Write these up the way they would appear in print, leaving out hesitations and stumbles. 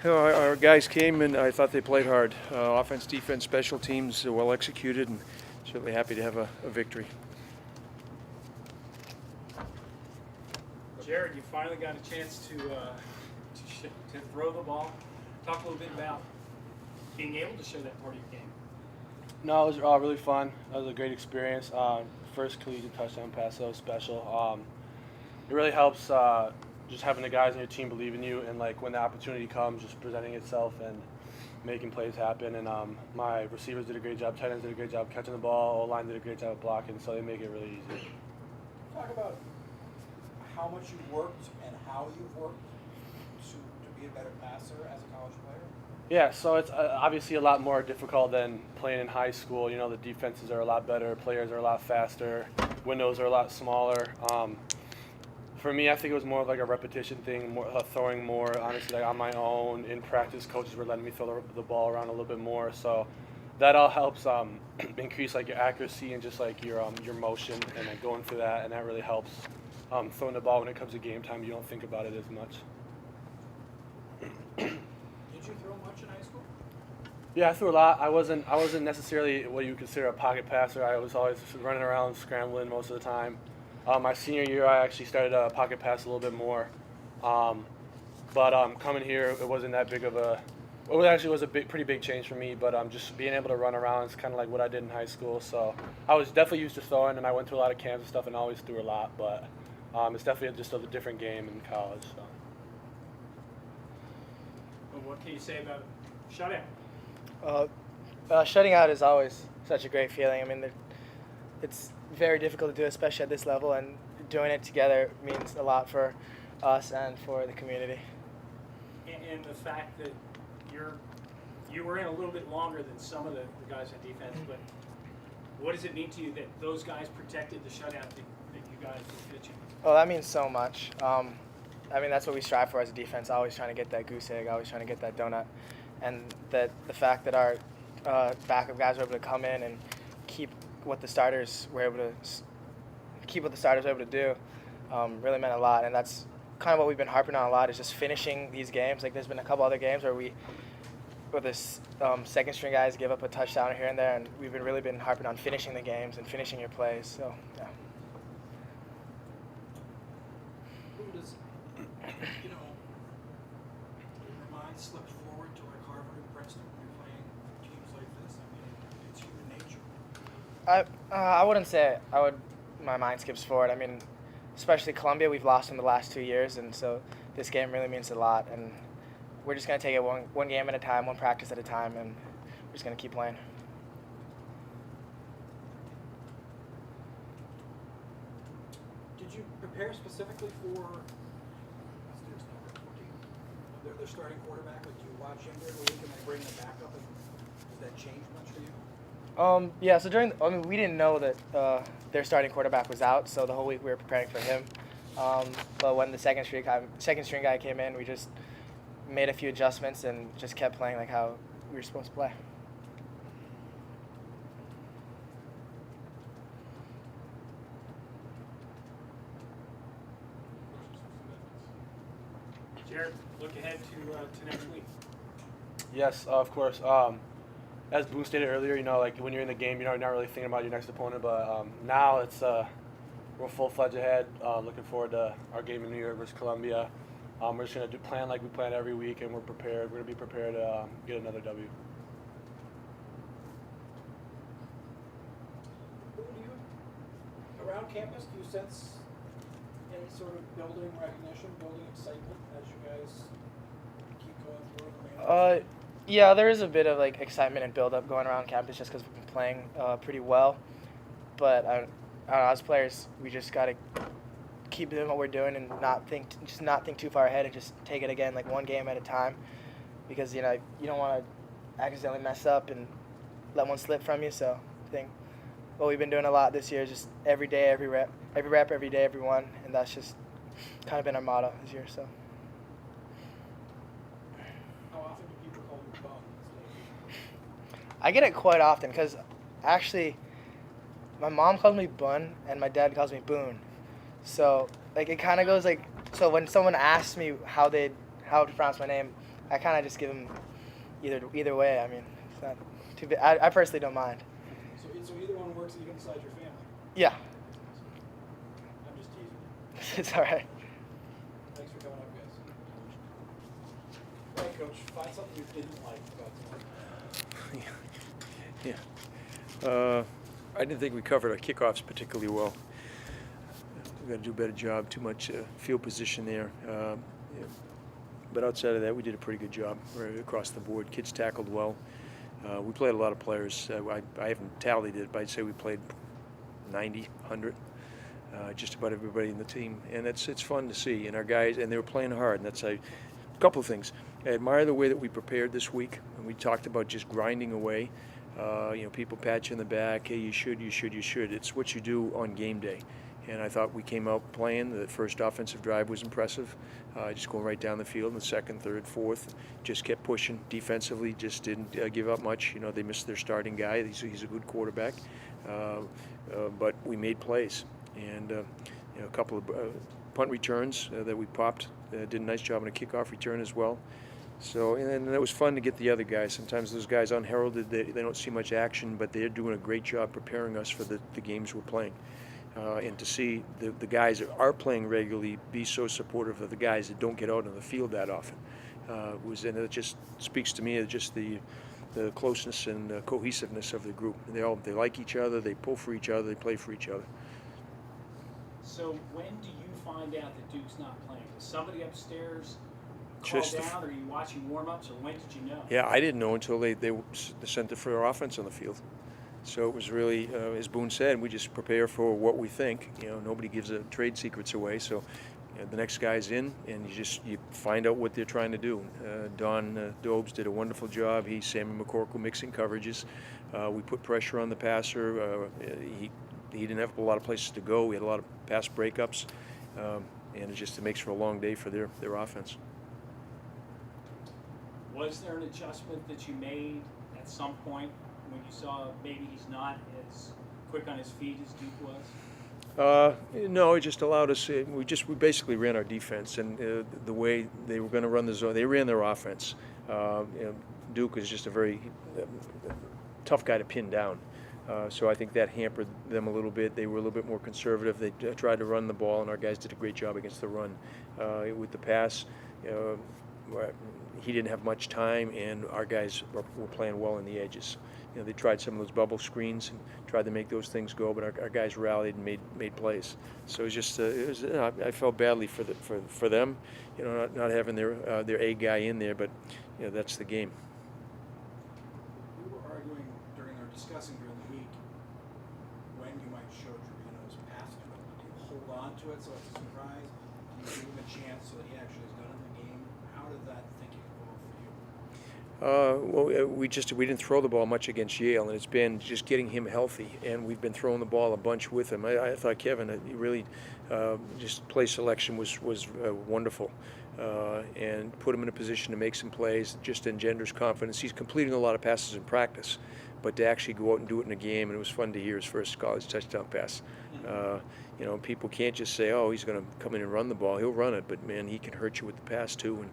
Our guys came and I thought they played hard. Offense, defense, special teams, well executed, and certainly happy to have a victory. Jared, you finally got a chance to throw the ball. Talk a little bit about being able to show that part of your game. No, it was really fun. It was a great experience. First collegiate touchdown pass, so special. It really helps just having the guys on your team believe in you, and like when the opportunity comes, just presenting itself and making plays happen. And my receivers did a great job, tight ends did a great job catching the ball, O-line did a great job of blocking, so they make it really easy. Talk about how much you've worked and how you've worked to be a better passer as a college player. Yeah, so it's obviously a lot more difficult than playing in high school. You know, the defenses are a lot better, players are a lot faster, windows are a lot smaller. For me, I think it was more of like a repetition thing, more throwing more, honestly, like on my own. In practice, coaches were letting me throw the ball around a little bit more, so that all helps increase like your accuracy and just like your motion and like going for that, and that really helps throwing the ball when it comes to game time. You don't think about it as much. Did you throw much in high school? Yeah, I threw a lot. I wasn't necessarily what you would consider a pocket passer. I was always running around, scrambling most of the time. My senior year, I actually started a pocket pass a little bit more. But coming here, it wasn't that big of a. It actually was a pretty big change for me. But just being able to run around is kind of like what I did in high school. So I was definitely used to throwing, and I went to a lot of camps and stuff, and always threw a lot. But it's definitely just a different game in college. So. Well, what can you say about shutout? Shutting out is always such a great feeling. I mean, it's very difficult to do, especially at this level, and doing it together means a lot for us and for the community. And the fact that you were in a little bit longer than some of the guys on defense, but what does it mean to you that those guys protected the shutout that you guys were pitching? Oh, that means so much. I mean, that's what we strive for as a defense, always trying to get that goose egg, always trying to get that donut. And the fact that our backup guys were able to come in and keep what the starters were able to do really meant a lot. And that's kind of what we've been harping on a lot, is just finishing these games. Like, there's been a couple other games where this second string guys give up a touchdown here and there, and we've really been harping on finishing the games and finishing your plays. So, yeah. Who does, your mind slips forward to like Harvard and Princeton when you're playing teams like this? I mean, it's human nature. I wouldn't say my mind skips forward. I mean, especially Columbia, we've lost in the last 2 years, and so this game really means a lot. And we're just going to take it one game at a time, one practice at a time, and we're just going to keep playing. Did you prepare specifically for their starting quarterback? Like, do you watch him during the week and then bring him back up? And does that change much for you? Yeah, so we didn't know that their starting quarterback was out, so the whole week we were preparing for him. But when the second string guy came in, we just made a few adjustments and just kept playing like how we were supposed to play. Jared, look ahead to next week. Yes, of course. As Boone stated earlier, like when you're in the game, you're not really thinking about your next opponent. But now we're full-fledged ahead. Looking forward to our game in New York versus Columbia. We're just going to plan like we plan every week, and we're prepared. We're going to be prepared to get another W. Around campus, do you sense any sort of building recognition, building excitement as you guys keep going through? Yeah, there is a bit of like excitement and build-up going around campus just because we've been playing pretty well. But I don't know, as players, we just got to keep doing what we're doing and not think too far ahead and just take it again like one game at a time, because you don't want to accidentally mess up and let one slip from you. So I think what we've been doing a lot this year is just every day, every rep, every day, every one, and that's just kind of been our motto this year. So. How often do people call you bum? I get it quite often because actually my mom calls me Bun and my dad calls me Boone. So like it kind of goes like, so when someone asks me how to pronounce my name, I kind of just give them either way. I mean, it's not too big. I personally don't mind. So either one works even inside your family. Yeah, I'm just teasing. it's all right. Thanks for coming up, guys. All right, Coach. Find something you didn't like about tonight. I didn't think we covered our kickoffs particularly well. We've got to do a better job. Too much field position there. Yeah. But outside of that, we did a pretty good job right across the board. Kids tackled well. We played a lot of players. I haven't tallied it, but I'd say we played 90, 100. Just about everybody in the team, and it's fun to see. And our guys, and they were playing hard. And that's a couple of things. I admire the way that we prepared this week, and we talked about just grinding away. People pat you in the back. Hey, you should. It's what you do on game day. And I thought we came out playing. The first offensive drive was impressive. Just going right down the field. And the second, third, fourth, just kept pushing. Defensively, just didn't give up much. They missed their starting guy. He's a good quarterback. But we made plays. And a couple of punt returns that we popped. Did a nice job on a kickoff return as well. So, and it was fun to get the other guys. Sometimes those guys unheralded, they don't see much action, but they're doing a great job preparing us for the games we're playing. And to see the guys that are playing regularly be so supportive of the guys that don't get out on the field that often, and it just speaks to me of just the closeness and the cohesiveness of the group. They like each other, they pull for each other, they play for each other. So when do you find out that Duke's not playing? Does somebody upstairs call Just the down, or are you watching warm-ups, or when did you know? Yeah, I didn't know until they sent it for our offense on the field. So it was really, as Boone said, we just prepare for what we think. Nobody gives trade secrets away. So the next guy's in, and you find out what they're trying to do. Don Dobes did a wonderful job. Sammy McCorkle mixing coverages. We put pressure on the passer. He didn't have a lot of places to go. We had a lot of pass breakups, and it makes for a long day for their offense. Was there an adjustment that you made at some point when you saw maybe he's not as quick on his feet as Duke was? No, it just allowed us. We basically ran our defense, and the way they were going to run the zone, they ran their offense. Duke is just a very tough guy to pin down. So I think that hampered them a little bit. They were a little bit more conservative. They tried to run the ball, and our guys did a great job against the run. With the pass, he didn't have much time, and our guys were playing well in the edges. They tried some of those bubble screens and tried to make those things go, but our guys rallied and made plays. So it was I felt badly for them, not having their A guy in there, but that's the game. We were arguing discussing during the week when you might show Trevino's passing ability. Do you hold on to it so it's a surprise? Do you give him a chance so that he actually is done in the game? How did that thinking evolve for you? We didn't throw the ball much against Yale, and it's been just getting him healthy, and we've been throwing the ball a bunch with him. I thought Kevin, he really just play selection was wonderful, and put him in a position to make some plays. Just engenders confidence. He's completing a lot of passes in practice, but to actually go out and do it in a game, and it was fun to hear his first college touchdown pass. People can't just say, "Oh, he's going to come in and run the ball." He'll run it, but man, he can hurt you with the pass too.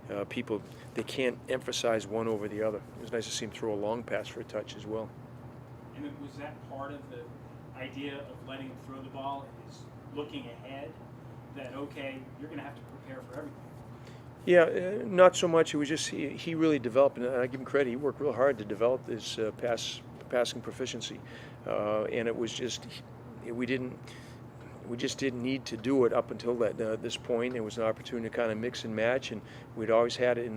And people, they can't emphasize one over the other. It was nice to see him throw a long pass for a touch as well. And was that part of the idea of letting him throw the ball, is looking ahead, that okay, you're going to have to prepare for everything? Yeah, not so much. It was just he really developed, and I give him credit. He worked real hard to develop his passing proficiency, and it was just we just didn't need to do it up until this point. It was an opportunity to kind of mix and match, and we'd always had it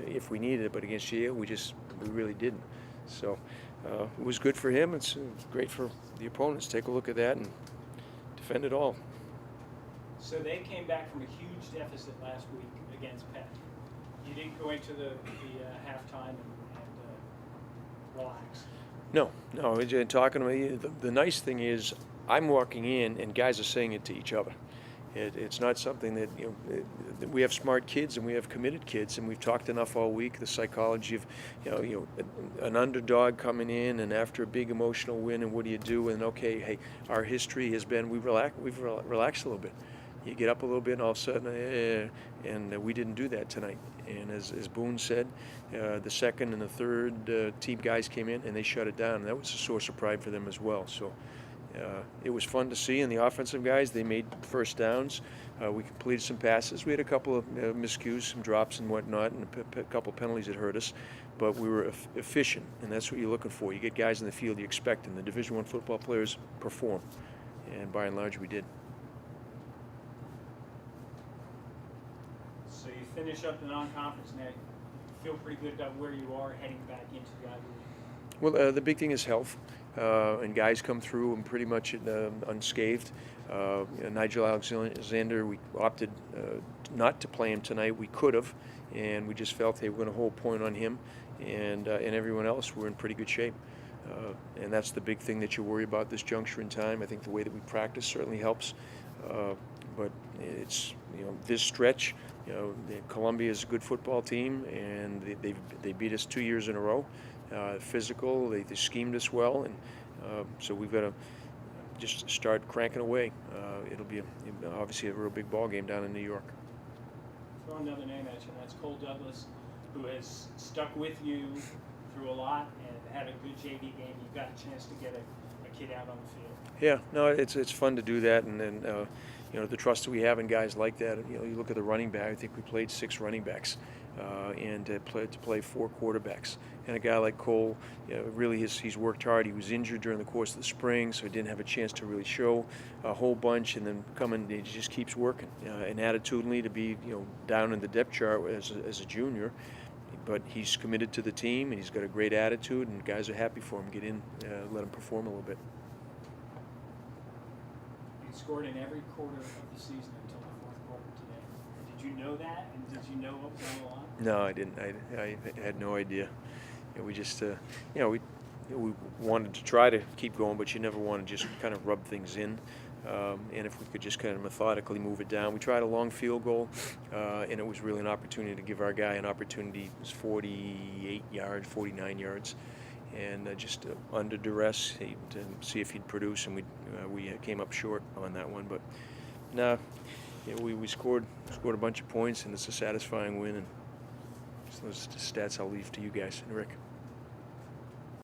if we needed it. But against Yale, we really didn't. So it was good for him. It's great for the opponents. Take a look at that and defend it all. So they came back from a huge deficit last week against Penn. You didn't go into the halftime and relax. No. And talking to me, the nice thing is I'm walking in and guys are saying it to each other. It's not something that we have smart kids and we have committed kids, and we've talked enough all week. The psychology of an underdog coming in and after a big emotional win, and what do you do? And okay, hey, our history has been we've relaxed a little bit. you get up a little bit, and all of a sudden, and we didn't do that tonight. And as Boone said, the second and the third team guys came in and they shut it down. And that was a source of pride for them as well. So it was fun to see. And the offensive guys, they made first downs. We completed some passes. We had a couple of miscues, some drops and whatnot, and a couple of penalties that hurt us. But we were efficient, and that's what you're looking for. You get guys in the field you expect them. The Division I football players perform, and by and large we did. So you finish up the non-conference now. You feel pretty good about where you are heading back into the Ivy League. Well, the big thing is health, and guys come through and pretty much unscathed. Nigel Alexander, we opted not to play him tonight. We could have, and we just felt they were going to hold point on him, and everyone else were in pretty good shape. And that's the big thing that you worry about this juncture in time. I think the way that we practice certainly helps, but it's this stretch. Columbia is a good football team, and they beat us 2 years in a row. Physical, they schemed us well, and so we've got to just start cranking away. It'll be obviously a real big ball game down in New York. Throw another name at you, and that's Cole Douglas, who has stuck with you through a lot and had a good JV game. You got a chance to get a kid out on the field. Yeah, no, it's fun to do that, and then the trust that we have in guys like that. You look at the running back. I think we played 6 running backs, and to play 4 quarterbacks. And a guy like Cole, really he's worked hard. He was injured during the course of the spring, so he didn't have a chance to really show a whole bunch. And then he just keeps working. And attitudinally, to be down in the depth chart as a junior. But he's committed to the team, and he's got a great attitude, and guys are happy for him. Get in, let him perform a little bit. You scored in every quarter of the season until the fourth quarter today. Did you know that, and did you know what was on the line? No, I didn't. I had no idea. We just, we wanted to try to keep going, but you never want to just kind of rub things in. And if we could just kind of methodically move it down. We tried a long field goal, and it was really an opportunity to give our guy an opportunity. It was 48 yards, 49 yards, and just under duress to see if he'd produce, and we came up short on that one. But no, we scored a bunch of points, and it's a satisfying win. And those stats I'll leave to you guys and Rick.